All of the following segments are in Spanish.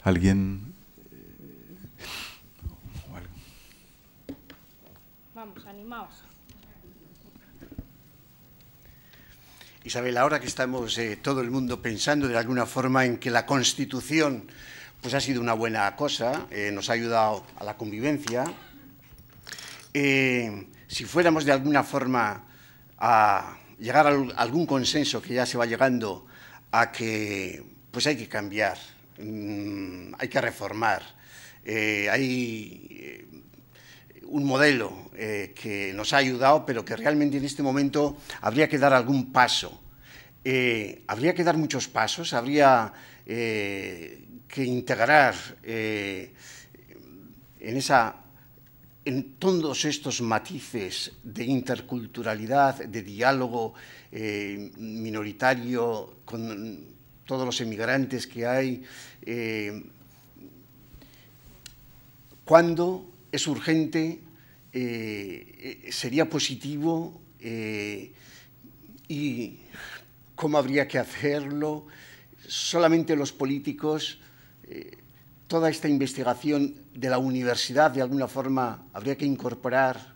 ¿Alguien? Vamos, animaos. Isabel, ahora que estamos todo el mundo pensando de alguna forma en que la Constitución pues ha sido una buena cosa, nos ha ayudado a la convivencia, si fuéramos de alguna forma a llegar a algún consenso, que ya se va llegando a que pues hay que cambiar, hay que reformar, hay un modelo que nos ha ayudado, pero que realmente en este momento habría que dar algún paso. Habría que dar muchos pasos, habría que integrar en todos estos matices de interculturalidad, de diálogo minoritario con todos los emigrantes que hay, cuando es urgente, sería positivo y cómo habría que hacerlo. Solamente los políticos, toda esta investigación de la universidad, de alguna forma, habría que incorporar.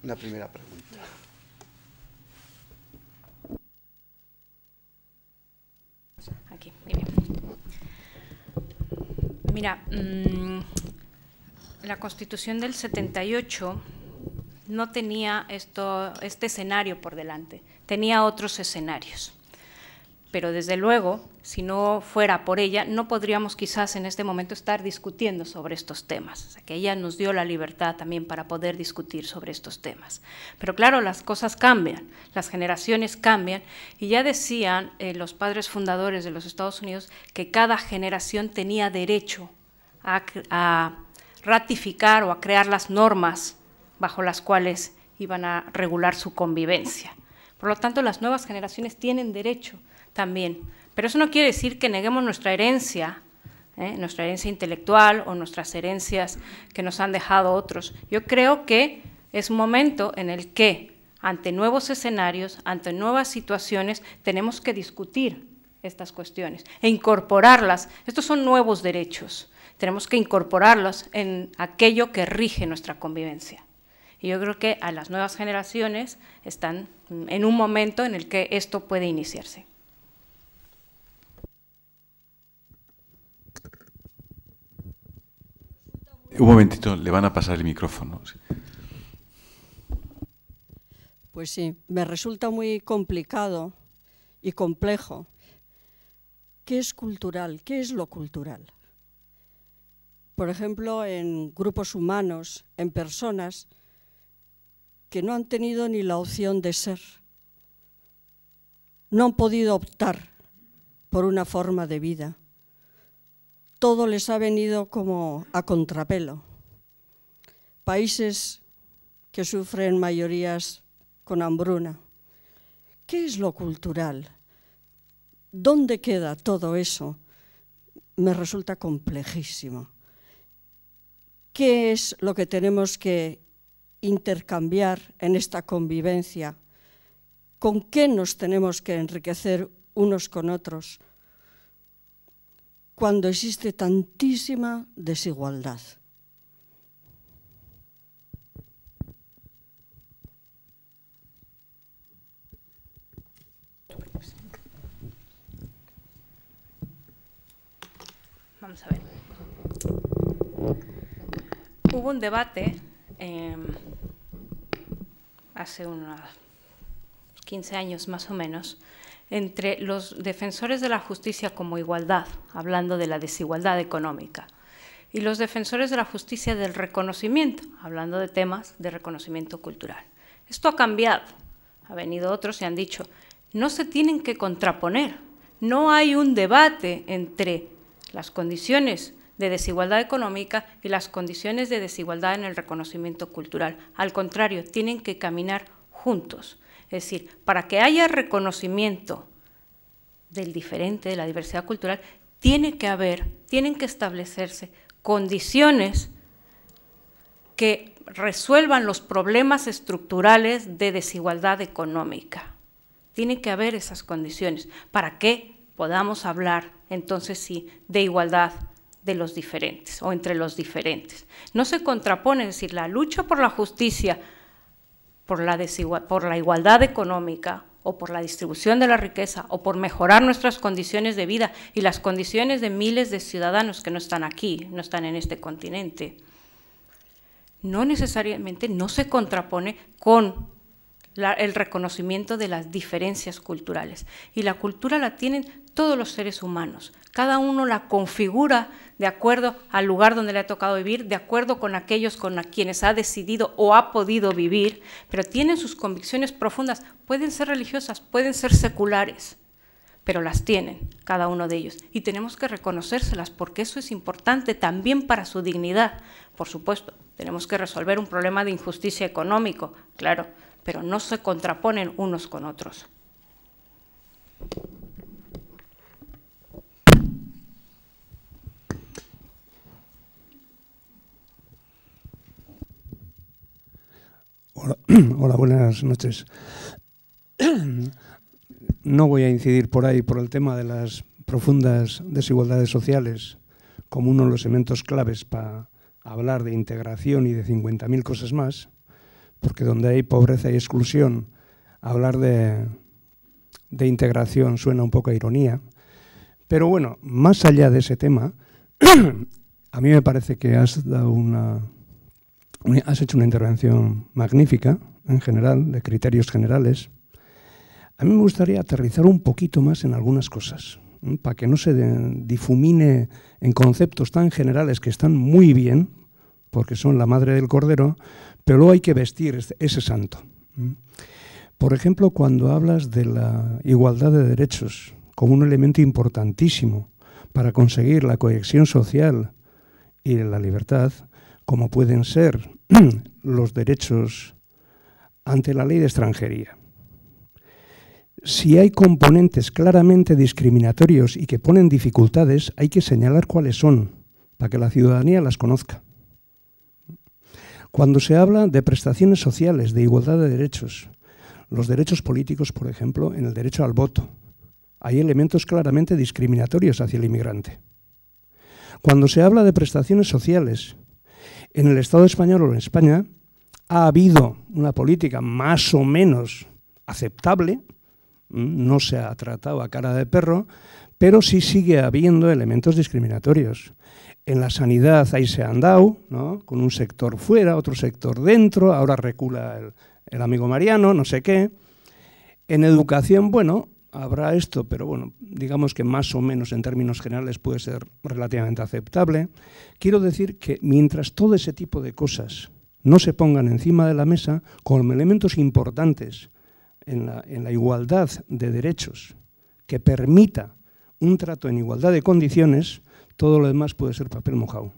Una primera pregunta. Aquí, muy bien. Mira, la Constitución del 78 no tenía este escenario por delante, tenía otros escenarios. Pero desde luego, si no fuera por ella, no podríamos quizás en este momento estar discutiendo sobre estos temas. O sea, que ella nos dio la libertad también para poder discutir sobre estos temas. Pero claro, las cosas cambian, las generaciones cambian, y ya decían los padres fundadores de los Estados Unidos que cada generación tenía derecho a ratificar o a crear las normas bajo las cuales iban a regular su convivencia. Por lo tanto, las nuevas generaciones tienen derecho también, pero eso no quiere decir que neguemos nuestra herencia intelectual o nuestras herencias que nos han dejado otros. Yo creo que es un momento en el que, ante nuevos escenarios, ante nuevas situaciones, tenemos que discutir estas cuestiones e incorporarlas. Estos son nuevos derechos, tenemos que incorporarlos en aquello que rige nuestra convivencia. Y yo creo que a las nuevas generaciones están en un momento en el que esto puede iniciarse. Un momentito, le van a pasar el micrófono. Pues sí, me resulta muy complicado y complejo. ¿Qué es cultural? ¿Qué es lo cultural? Por ejemplo, en grupos humanos, en personas que no han tenido ni la opción de ser, no han podido optar por una forma de vida. Todo les ha venido como a contrapelo. Países que sufren mayorías con hambruna. ¿Qué es lo cultural? ¿Dónde queda todo eso? Me resulta complejísimo. ¿Qué es lo que tenemos que intercambiar en esta convivencia? ¿Con qué nos tenemos que enriquecer unos con otros cuando existe tantísima desigualdad? Vamos a ver. Hubo un debate hace unos 15 años más o menos entre los defensores de la justicia como igualdad, hablando de la desigualdad económica, y los defensores de la justicia del reconocimiento, hablando de temas de reconocimiento cultural. Esto ha cambiado. Ha venido otros y han dicho, no se tienen que contraponer, no hay un debate entre las condiciones de desigualdad económica y las condiciones de desigualdad en el reconocimiento cultural. Al contrario, tienen que caminar juntos. Es decir, para que haya reconocimiento del diferente, de la diversidad cultural, tienen que establecerse condiciones que resuelvan los problemas estructurales de desigualdad económica. Tiene que haber esas condiciones. ¿Para qué? podamos hablar, entonces sí, de igualdad de los diferentes o entre los diferentes. No se contrapone, es decir, la lucha por la justicia, por la igualdad económica o por la distribución de la riqueza o por mejorar nuestras condiciones de vida y las condiciones de miles de ciudadanos que no están aquí, no están en este continente, no necesariamente no se contrapone con el reconocimiento de las diferencias culturales. Y la cultura la tienen todos los seres humanos. Cada uno la configura de acuerdo al lugar donde le ha tocado vivir, de acuerdo con aquellos con quienes ha decidido o ha podido vivir, pero tienen sus convicciones profundas. Pueden ser religiosas, pueden ser seculares, pero las tienen cada uno de ellos. Y tenemos que reconocérselas porque eso es importante también para su dignidad. Por supuesto, tenemos que resolver un problema de injusticia económico, claro, pero no se contraponen unos con otros. Hola, buenas noches. No voy a incidir por ahí por el tema de las profundas desigualdades sociales como uno de los elementos claves para hablar de integración y de 50.000 cosas más, porque donde hay pobreza y exclusión, hablar de integración suena un poco a ironía. Pero bueno, más allá de ese tema, a mí me parece que has hecho una intervención magnífica, en general, de criterios generales. A mí me gustaría aterrizar un poquito más en algunas cosas, para que no se difumine en conceptos tan generales que están muy bien, porque son la madre del cordero, pero luego hay que vestir ese santo. Por ejemplo, cuando hablas de la igualdad de derechos como un elemento importantísimo para conseguir la cohesión social y la libertad, como pueden ser los derechos ante la ley de extranjería. Si hay componentes claramente discriminatorios y que ponen dificultades, hay que señalar cuáles son, para que la ciudadanía las conozca. Cuando se habla de prestaciones sociales, de igualdad de derechos, los derechos políticos, por ejemplo, en el derecho al voto, hay elementos claramente discriminatorios hacia el inmigrante. Cuando se habla de prestaciones sociales, en el Estado español o en España ha habido una política más o menos aceptable, no se ha tratado a cara de perro, pero sí sigue habiendo elementos discriminatorios. En la sanidad ahí se han dado, ¿no?, con un sector fuera, otro sector dentro, ahora recula el amigo Mariano, no sé qué. En educación, bueno, habrá esto, pero bueno, digamos que más o menos en términos generales puede ser relativamente aceptable. Quiero decir que mientras todo ese tipo de cosas no se pongan encima de la mesa como elementos importantes en la igualdad de derechos que permita un trato en igualdad de condiciones, todo lo demás puede ser papel mojado.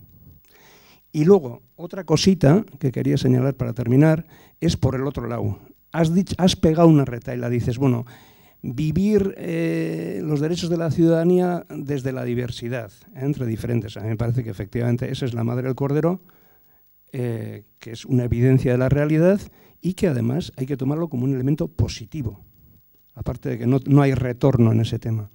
Y luego, otra cosita que quería señalar para terminar es por el otro lado. Has pegado una retahíla, dices, bueno, vivir los derechos de la ciudadanía desde la diversidad, entre diferentes. A mí me parece que efectivamente esa es la madre del cordero, que es una evidencia de la realidad y que además hay que tomarlo como un elemento positivo, aparte de que no hay retorno en ese tema.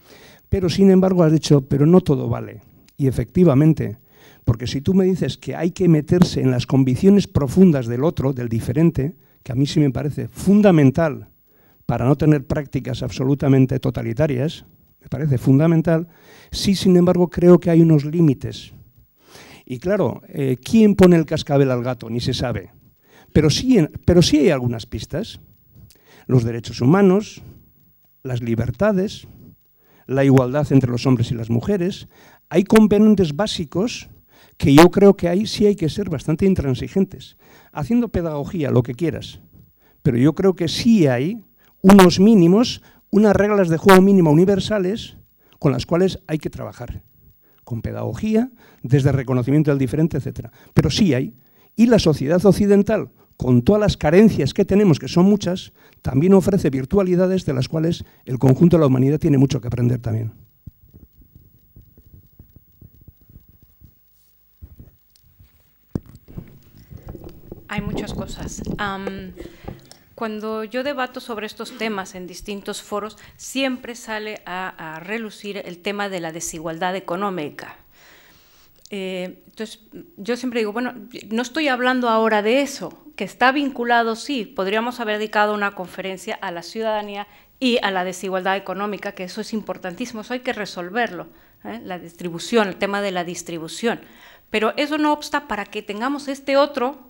Pero sin embargo has dicho, pero no todo vale. Y efectivamente, porque si tú me dices que hay que meterse en las convicciones profundas del otro, del diferente, que a mí sí me parece fundamental para no tener prácticas absolutamente totalitarias, me parece fundamental, sí, sin embargo, creo que hay unos límites. Y claro, ¿quién pone el cascabel al gato? Ni se sabe. Pero sí hay algunas pistas. Los derechos humanos, las libertades, la igualdad entre los hombres y las mujeres. Hay componentes básicos que yo creo que ahí sí hay que ser bastante intransigentes, haciendo pedagogía, lo que quieras. Pero yo creo que sí hay unos mínimos, unas reglas de juego mínimo universales con las cuales hay que trabajar, con pedagogía, desde reconocimiento del diferente, etc. Pero sí hay. Y la sociedad occidental, con todas las carencias que tenemos, que son muchas, también ofrece virtualidades de las cuales el conjunto de la humanidad tiene mucho que aprender también. Hay muchas cosas. Cuando yo debato sobre estos temas en distintos foros, siempre sale a relucir el tema de la desigualdad económica. Entonces, yo siempre digo, bueno, no estoy hablando ahora de eso, que está vinculado, sí, podríamos haber dedicado una conferencia a la ciudadanía y a la desigualdad económica, que eso es importantísimo, eso hay que resolverlo, la distribución, el tema de la distribución. Pero eso no obsta para que tengamos este otro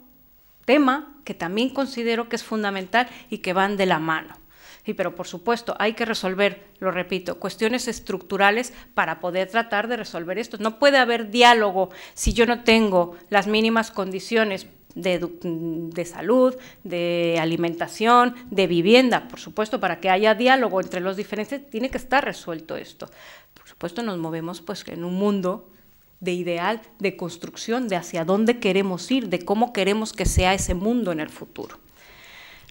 tema que también considero que es fundamental y que van de la mano. Sí, pero por supuesto hay que resolver, lo repito, cuestiones estructurales para poder tratar de resolver esto. No puede haber diálogo si yo no tengo las mínimas condiciones de salud, de alimentación, de vivienda. Por supuesto, para que haya diálogo entre los diferentes, tiene que estar resuelto esto. Por supuesto, nos movemos pues en un mundo de ideal, de construcción, de hacia dónde queremos ir, de cómo queremos que sea ese mundo en el futuro.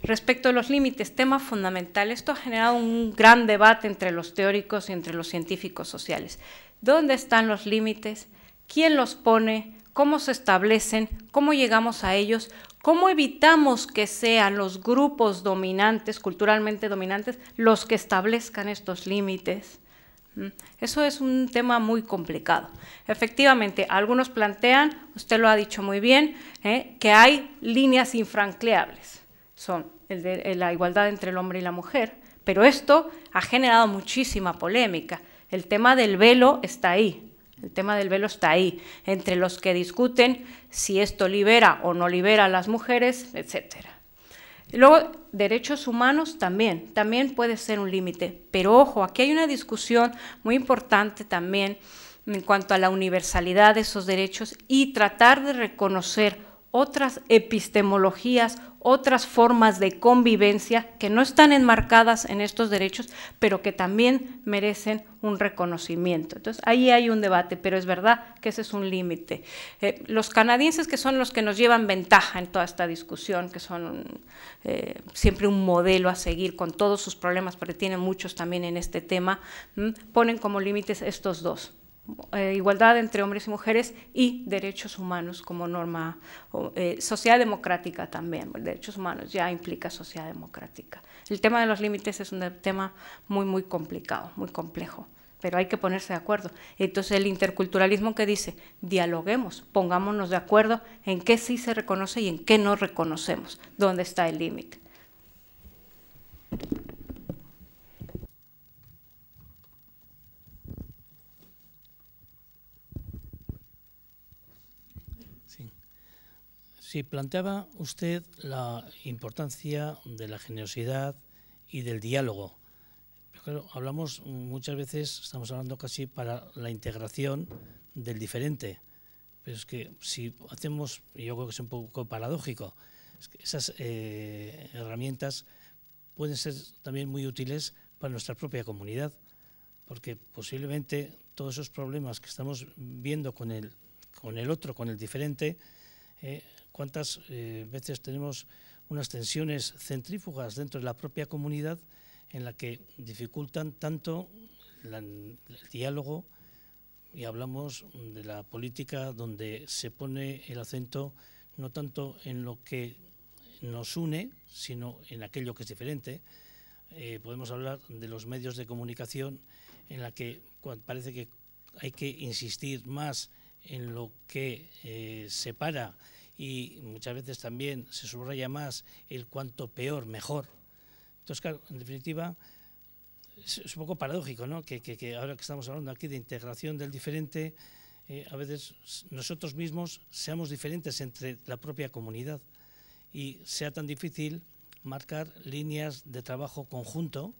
Respecto a los límites, tema fundamental, esto ha generado un gran debate entre los teóricos y entre los científicos sociales. ¿Dónde están los límites? ¿Quién los pone? ¿Cómo se establecen? ¿Cómo llegamos a ellos? ¿Cómo evitamos que sean los grupos dominantes, culturalmente dominantes, los que establezcan estos límites? Eso es un tema muy complicado. Efectivamente, algunos plantean, usted lo ha dicho muy bien, que hay líneas infranqueables. Son la igualdad entre el hombre y la mujer, pero esto ha generado muchísima polémica. El tema del velo está ahí. El tema del velo está ahí, entre los que discuten si esto libera o no libera a las mujeres, etcétera. Y luego, derechos humanos también puede ser un límite, pero ojo, aquí hay una discusión muy importante también en cuanto a la universalidad de esos derechos y tratar de reconocer otras epistemologías, otras formas de convivencia que no están enmarcadas en estos derechos, pero que también merecen un reconocimiento. Entonces, ahí hay un debate, pero es verdad que ese es un límite. Los canadienses, que son los que nos llevan ventaja en toda esta discusión, que son siempre un modelo a seguir con todos sus problemas, porque tienen muchos también en este tema, ponen como límites estos dos. Igualdad entre hombres y mujeres y derechos humanos como norma, sociedad democrática también, derechos humanos ya implica sociedad democrática. El tema de los límites es un tema muy complicado, muy complejo, pero hay que ponerse de acuerdo. Entonces el interculturalismo que dice, dialoguemos, pongámonos de acuerdo en qué sí se reconoce y en qué no reconocemos, dónde está el límite. Sí, planteaba usted la importancia de la generosidad y del diálogo. Pero claro, hablamos muchas veces, estamos hablando casi para la integración del diferente. Pero es que si hacemos, y yo creo que es un poco paradójico, es que esas herramientas pueden ser también muy útiles para nuestra propia comunidad, porque posiblemente todos esos problemas que estamos viendo con el otro, con el diferente, cuántas veces tenemos unas tensiones centrífugas dentro de la propia comunidad en la que dificultan tanto el diálogo, y hablamos de la política donde se pone el acento no tanto en lo que nos une, sino en aquello que es diferente. Podemos hablar de los medios de comunicación en la que parece que hay que insistir más en lo que separa, y muchas veces también se subraya más el cuanto peor, mejor. Entonces, claro, en definitiva, es un poco paradójico, ¿no? Que ahora que estamos hablando aquí de integración del diferente, a veces nosotros mismos seamos diferentes entre la propia comunidad y sea tan difícil marcar líneas de trabajo conjunto,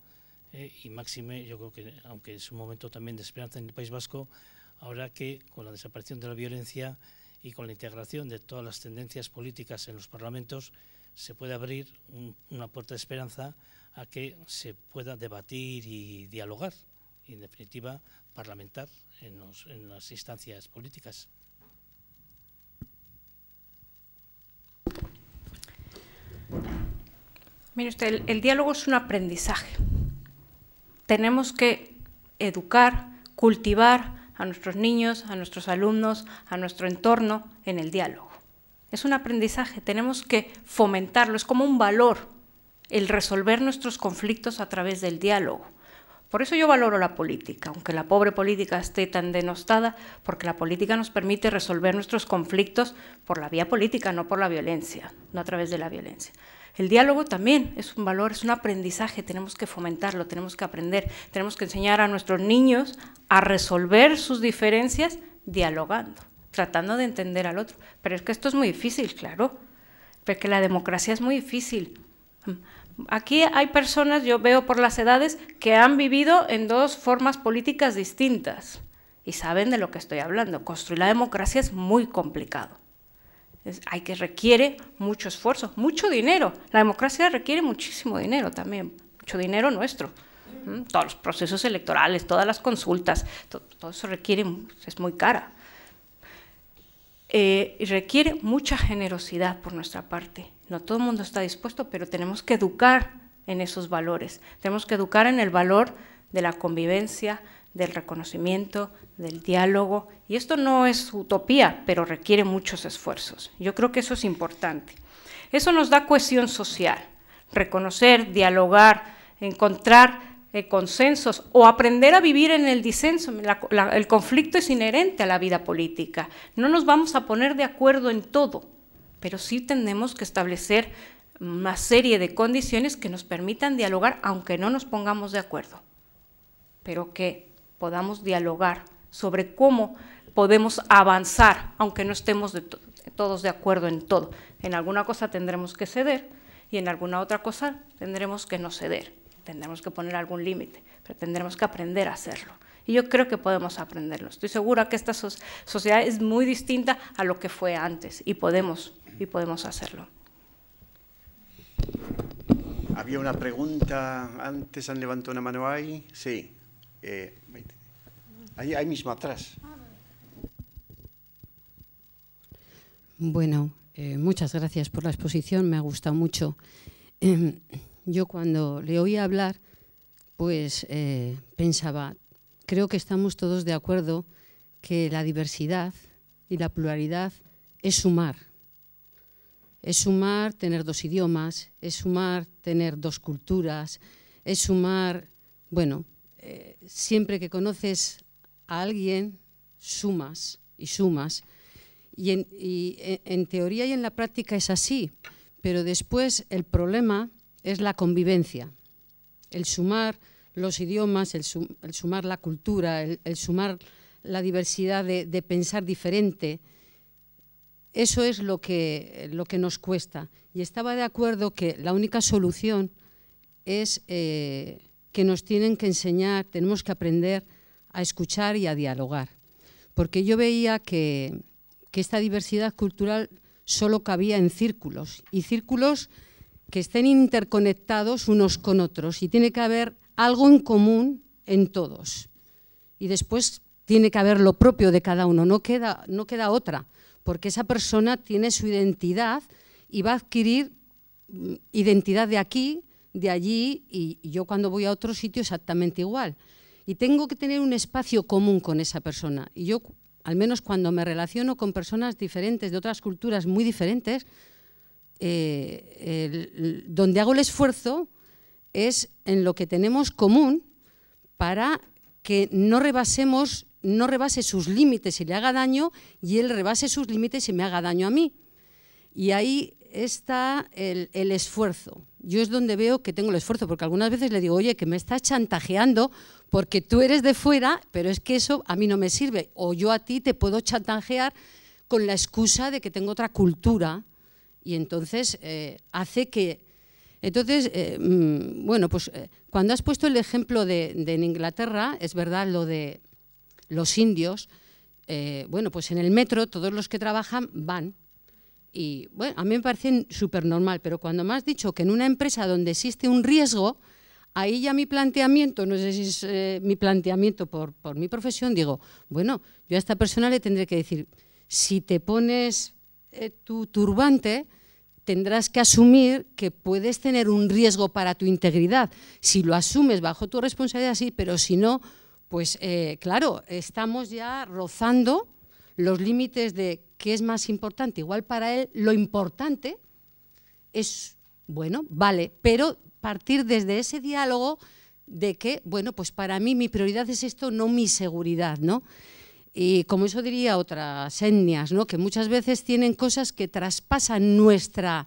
y máxime, yo creo que, aunque es un momento también de esperanza en el País Vasco, ahora que con la desaparición de la violencia y con la integración de todas las tendencias políticas en los parlamentos, se puede abrir una puerta de esperanza a que se pueda debatir y dialogar, y en definitiva parlamentar en las instancias políticas. Mire usted, el diálogo es un aprendizaje. Tenemos que educar, cultivar a nuestros niños, a nuestros alumnos, a nuestro entorno en el diálogo. Es un aprendizaje, tenemos que fomentarlo, es como un valor. el resolver nuestros conflictos a través del diálogo. Por eso yo valoro la política, aunque la pobre política esté tan denostada, porque la política nos permite resolver nuestros conflictos por la vía política, no por la violencia, no a través de la violencia. El diálogo también es un valor, es un aprendizaje, tenemos que fomentarlo, tenemos que aprender, tenemos que enseñar a nuestros niños a resolver sus diferencias dialogando, tratando de entender al otro. Pero es que esto es muy difícil, claro, porque la democracia es muy difícil. Aquí hay personas, yo veo por las edades, que han vivido en dos formas políticas distintas y saben de lo que estoy hablando. Construir la democracia es muy complicado. Requiere mucho esfuerzo, mucho dinero. La democracia requiere muchísimo dinero también, mucho dinero nuestro. Todos los procesos electorales, todas las consultas, todo eso es muy cara. Y requiere mucha generosidad por nuestra parte. No todo el mundo está dispuesto, pero tenemos que educar en esos valores. Tenemos que educar en el valor de la convivencia, del reconocimiento, del diálogo. Y esto no es utopía, pero requiere muchos esfuerzos. Yo creo que eso es importante. Eso nos da cohesión social. Reconocer, dialogar, encontrar consensos o aprender a vivir en el disenso. El conflicto es inherente a la vida política. No nos vamos a poner de acuerdo en todo, pero sí tenemos que establecer una serie de condiciones que nos permitan dialogar, aunque no nos pongamos de acuerdo, pero que podamos dialogar sobre cómo podemos avanzar, aunque no estemos todos de acuerdo en todo. En alguna cosa tendremos que ceder y en alguna otra cosa tendremos que no ceder. Tendremos que poner algún límite, pero tendremos que aprender a hacerlo. Y yo creo que podemos aprenderlo. Estoy segura que esta sociedad es muy distinta a lo que fue antes y podemos hacerlo. Había una pregunta antes, han levantado una mano ahí. Sí, ahí mismo atrás. Bueno, muchas gracias por la exposición, me ha gustado mucho. Yo cuando le oí hablar, pues pensaba, creo que estamos todos de acuerdo que la diversidad y la pluralidad es sumar. Es sumar tener dos idiomas, es sumar tener dos culturas, es sumar, bueno, siempre que conoces a alguien, sumas y sumas. Y en teoría y en la práctica es así, pero después el problema es la convivencia, el sumar los idiomas, el sumar la cultura, el sumar la diversidad de pensar diferente. Eso es lo que nos cuesta. Y estaba de acuerdo que la única solución es que nos tienen que enseñar, tenemos que aprender a escuchar y a dialogar. Porque yo veía que esta diversidad cultural solo cabía en círculos, y círculos que estén interconectados unos con otros, y tiene que haber algo en común en todos. Y después tiene que haber lo propio de cada uno, no queda otra, porque esa persona tiene su identidad y va a adquirir identidad de aquí, de allí, y yo cuando voy a otro sitio exactamente igual. Y tengo que tener un espacio común con esa persona. Y yo, al menos cuando me relaciono con personas diferentes, de otras culturas muy diferentes, donde hago el esfuerzo es en lo que tenemos común para que no rebase sus límites y le haga daño, y él rebase sus límites y me haga daño a mí. Y ahí está el esfuerzo. Yo es donde veo que tengo el esfuerzo, porque algunas veces le digo, oye, que me estás chantajeando porque tú eres de fuera, pero es que eso a mí no me sirve. O yo a ti te puedo chantajear con la excusa de que tengo otra cultura, y entonces hace que... Entonces, bueno, pues cuando has puesto el ejemplo de en Inglaterra, es verdad lo de los indios, bueno, pues en el metro todos los que trabajan van. Y bueno, a mí me parece súper normal, pero cuando me has dicho que en una empresa donde existe un riesgo, ahí ya mi planteamiento, no sé si es mi planteamiento por mi profesión, digo, bueno, yo a esta persona le tendré que decir, si te pones tu turbante, tendrás que asumir que puedes tener un riesgo para tu integridad. Si lo asumes bajo tu responsabilidad, sí, pero si no, pues claro, estamos ya rozando los límites de qué es más importante. Igual para él lo importante es Bueno, vale, pero partir desde ese diálogo de que, bueno, pues para mí mi prioridad es esto, no mi seguridad, ¿no? Y como eso diría otras etnias, ¿no? Que muchas veces tienen cosas que traspasan nuestra,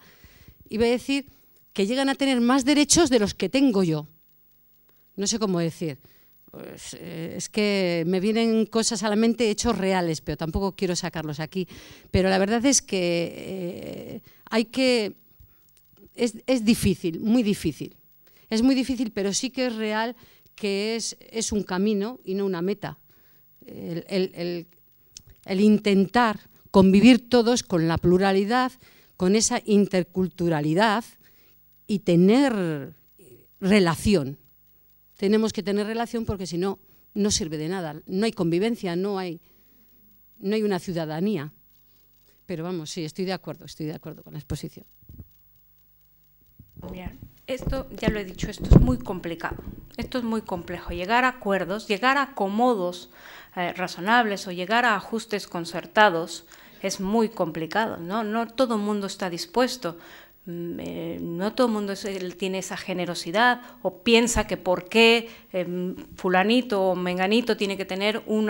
iba a decir, que llegan a tener más derechos de los que tengo yo. No sé cómo decir. Pues, es que me vienen cosas a la mente, hechos reales, pero tampoco quiero sacarlos aquí. Pero la verdad es que es difícil, muy difícil. Es muy difícil, pero sí que es real que es un camino y no una meta. El intentar convivir todos con la pluralidad, con esa interculturalidad y tener relación. Tenemos que tener relación porque si no, no sirve de nada. No hay convivencia, no hay una ciudadanía. Pero vamos, sí, estoy de acuerdo con la exposición. Mirad, esto, ya lo he dicho, esto es muy complicado, esto es muy complejo. Llegar a acuerdos, llegar a acomodos razonables o llegar a ajustes concertados es muy complicado, ¿no? No todo el mundo está dispuesto. No todo el mundo tiene esa generosidad o piensa que por qué fulanito o menganito tiene que tener un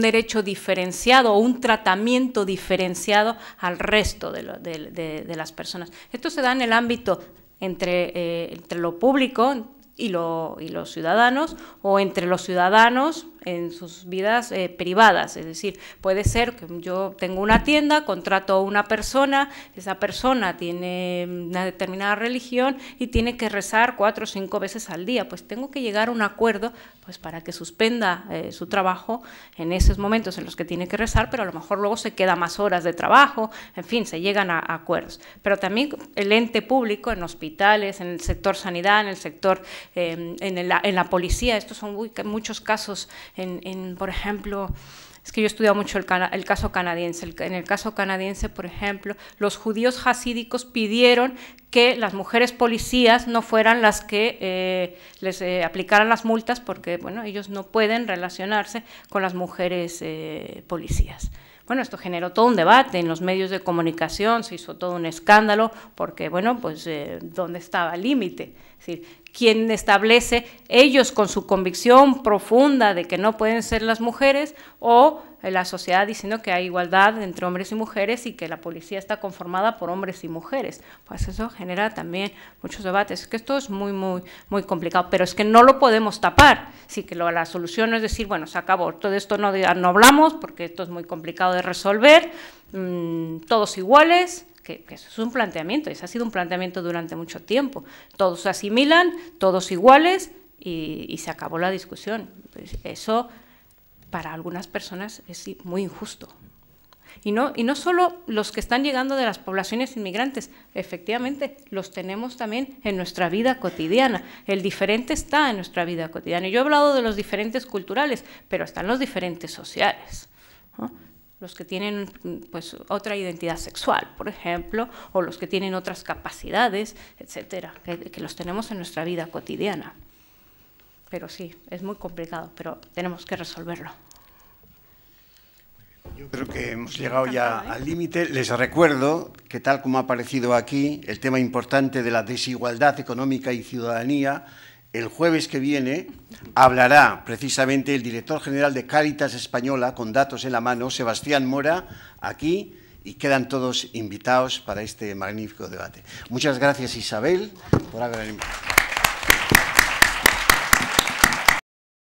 derecho diferenciado o un tratamiento diferenciado al resto de las personas. Esto se da en el ámbito entre lo público y los ciudadanos, o entre los ciudadanos en sus vidas privadas. Es decir, puede ser que yo tengo una tienda, contrato a una persona, esa persona tiene una determinada religión y tiene que rezar 4 o 5 veces al día. Pues tengo que llegar a un acuerdo pues para que suspenda su trabajo en esos momentos en los que tiene que rezar, pero a lo mejor luego se queda más horas de trabajo, en fin, se llegan a acuerdos. Pero también el ente público, en hospitales, en el sector sanidad, en el sector, en la policía, estos son muchos casos. Por ejemplo, es que yo he estudiado mucho el caso canadiense. En el caso canadiense, por ejemplo, los judíos hasídicos pidieron que las mujeres policías no fueran las que les aplicaran las multas porque, bueno, ellos no pueden relacionarse con las mujeres policías. Bueno, esto generó todo un debate en los medios de comunicación, se hizo todo un escándalo, porque, bueno, pues, ¿dónde estaba el límite? Es decir, ¿quién establece, ellos con su convicción profunda de que no pueden ser las mujeres, o la sociedad diciendo que hay igualdad entre hombres y mujeres y que la policía está conformada por hombres y mujeres? Pues eso genera también muchos debates. Es que esto es muy, muy, muy complicado, pero es que no lo podemos tapar. Sí que la solución no es decir, bueno, se acabó, todo esto no hablamos porque esto es muy complicado de resolver, todos iguales, que eso es un planteamiento, ese ha sido un planteamiento durante mucho tiempo. Todos se asimilan, todos iguales y se acabó la discusión. Pues eso para algunas personas es muy injusto. Y no solo los que están llegando de las poblaciones inmigrantes, efectivamente, los tenemos también en nuestra vida cotidiana. El diferente está en nuestra vida cotidiana. Y yo he hablado de los diferentes culturales, pero están los diferentes sociales, ¿no? Los que tienen pues otra identidad sexual, por ejemplo, o los que tienen otras capacidades, etcétera, que los tenemos en nuestra vida cotidiana. Pero sí, es muy complicado, pero tenemos que resolverlo. Yo creo que hemos llegado ya al límite. Les recuerdo que, tal como ha aparecido aquí, el tema importante de la desigualdad económica y ciudadanía, el jueves que viene hablará precisamente el director general de Cáritas Española, con datos en la mano, Sebastián Mora, aquí, y quedan todos invitados para este magnífico debate. Muchas gracias, Isabel, por haber invitado.